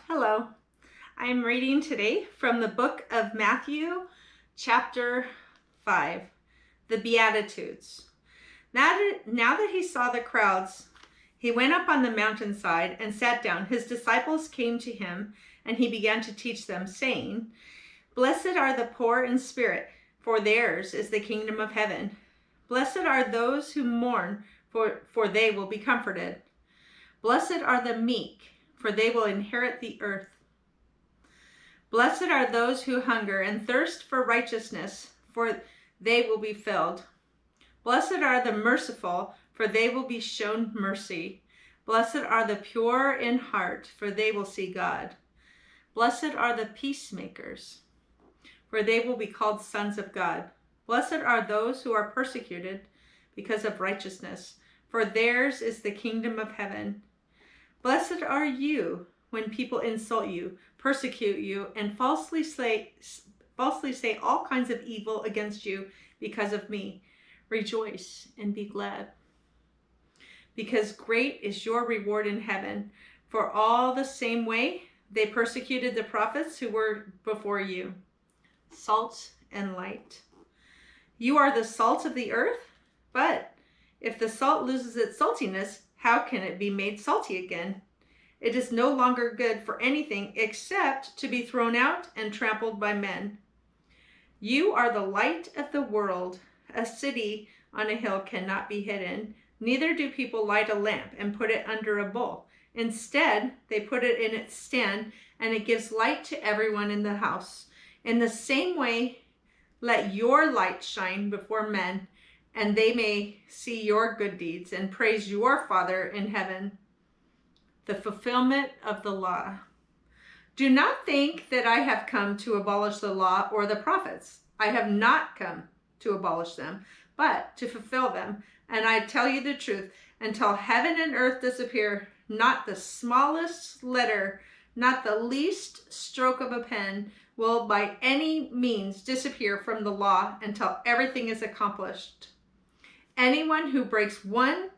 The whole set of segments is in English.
Hello, I'm reading today from the book of Matthew, chapter 5, the Beatitudes. Now that he saw the crowds, he went up on the mountainside and sat down. His disciples came to him, and he began to teach them, saying, "Blessed are the poor in spirit, for theirs is the kingdom of heaven. Blessed are those who mourn, for they will be comforted. Blessed are the meek, for they will inherit the earth. Blessed are those who hunger and thirst for righteousness, for they will be filled. Blessed are the merciful, for they will be shown mercy. Blessed are the pure in heart, for they will see God. Blessed are the peacemakers, for they will be called sons of God. Blessed are those who are persecuted because of righteousness, for theirs is the kingdom of heaven. Blessed are you when people insult you, persecute you, and falsely say all kinds of evil against you because of me. Rejoice and be glad, because great is your reward in heaven. For all the same way they persecuted the prophets who were before you. Salt and light. You are the salt of the earth, but if the salt loses its saltiness, how can it be made salty again? It is no longer good for anything except to be thrown out and trampled by men. You are the light of the world. A city on a hill cannot be hidden. Neither do people light a lamp and put it under a bowl. Instead, they put it in its stand, and it gives light to everyone in the house. In the same way, let your light shine before men, and they may see your good deeds and praise your Father in heaven." The fulfillment of the law. Do not think that I have come to abolish the law or the prophets. I have not come to abolish them, but to fulfill them. And I tell you the truth, until heaven and earth disappear, not the smallest letter, not the least stroke of a pen will by any means disappear from the law until everything is accomplished. Anyone who breaks one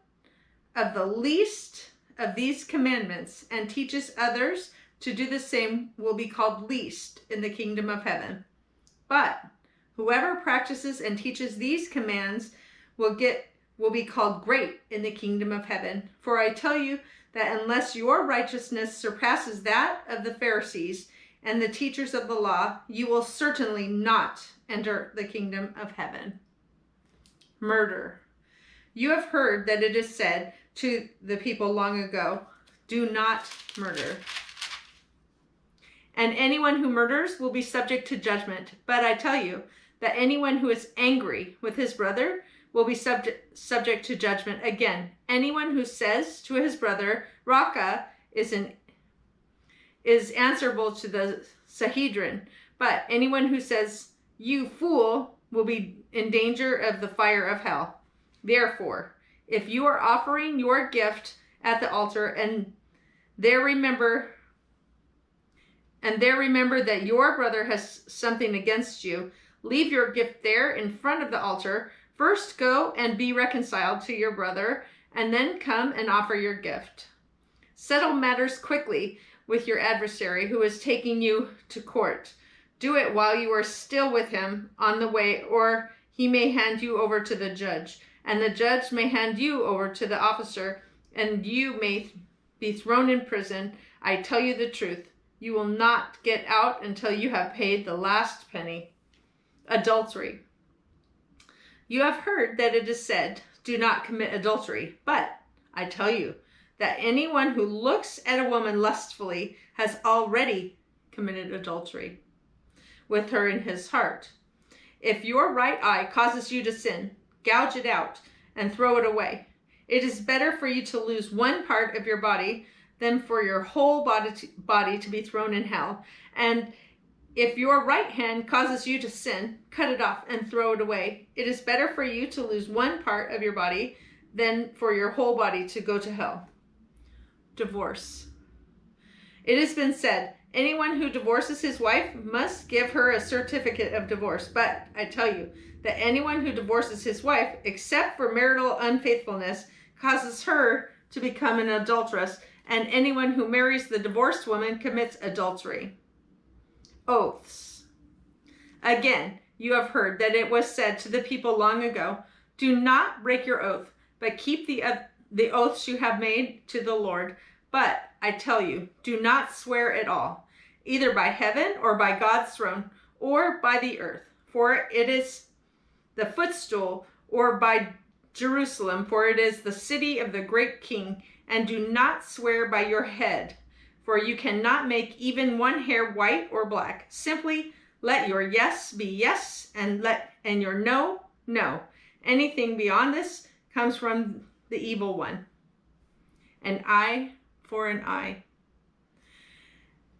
of the least of these commandments and teaches others to do the same will be called least in the kingdom of heaven. But whoever practices and teaches these commands will be called great in the kingdom of heaven. For I tell you that unless your righteousness surpasses that of the Pharisees and the teachers of the law, you will certainly not enter the kingdom of heaven. Murder. You have heard that it is said to the people long ago, "Do not murder. And anyone who murders will be subject to judgment. But I tell you that anyone who is angry with his brother will be subject to judgment. Again, anyone who says to his brother, 'Raka,' is answerable to the Sanhedrin. But anyone who says, 'You fool,' will be in danger of the fire of hell. Therefore, if you are offering your gift at the altar and there remember that your brother has something against you, leave your gift there in front of the altar. First go and be reconciled to your brother, and then come and offer your gift. Settle matters quickly with your adversary who is taking you to court. Do it while you are still with him on the way, or he may hand you over to the judge, and the judge may hand you over to the officer, and you may be thrown in prison. I tell you the truth, you will not get out until you have paid the last penny." Adultery. You have heard that it is said, "Do not commit adultery." But I tell you that anyone who looks at a woman lustfully has already committed adultery with her in his heart. If your right eye causes you to sin, gouge it out and throw it away. It is better for you to lose one part of your body than for your whole body to be thrown in hell. And if your right hand causes you to sin, cut it off and throw it away. It is better for you to lose one part of your body than for your whole body to go to hell. Divorce. It has been said, anyone who divorces his wife must give her a certificate of divorce. But I tell you that anyone who divorces his wife, except for marital unfaithfulness, causes her to become an adulteress, and anyone who marries the divorced woman commits adultery. Oaths. Again, you have heard that it was said to the people long ago, do not break your oath, but keep the oaths you have made to the Lord. But I tell you, do not swear at all, either by heaven or by God's throne or by the earth, for it is the footstool, or by Jerusalem, for it is the city of the great king. And do not swear by your head, for you cannot make even one hair white or black. Simply let your yes be yes, and your no, no. Anything beyond this comes from the evil one. An eye for an eye.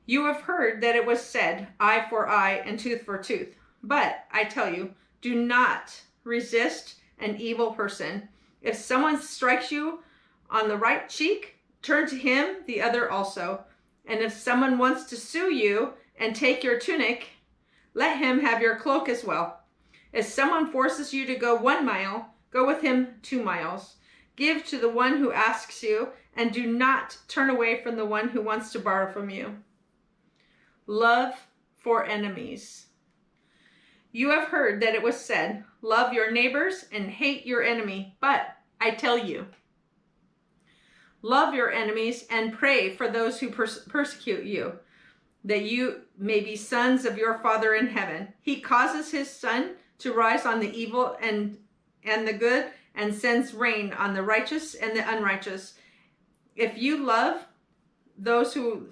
You have heard that it was said, eye for eye and tooth for tooth. But I tell you, do not resist an evil person. If someone strikes you on the right cheek, turn to him the other also. And if someone wants to sue you and take your tunic, let him have your cloak as well. If someone forces you to go 1 mile, go with him 2 miles. Give to the one who asks you, and do not turn away from the one who wants to borrow from you. Love for enemies. You have heard that it was said, love your neighbors and hate your enemy. But I tell you, love your enemies and pray for those who persecute you, that you may be sons of your Father in heaven. He causes his sun to rise on the evil and the good, and sends rain on the righteous and the unrighteous. If you love those who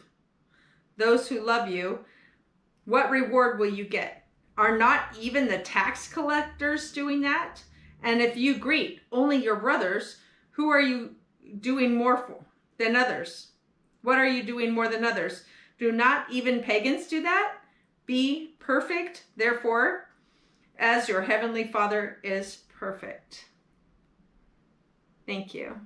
love you, what reward will you get? Are not even the tax collectors doing that? And if you greet only your brothers, who are you doing more for than others? What are you doing more than others? Do not even pagans do that? Be perfect, therefore, as your heavenly Father is perfect. Thank you.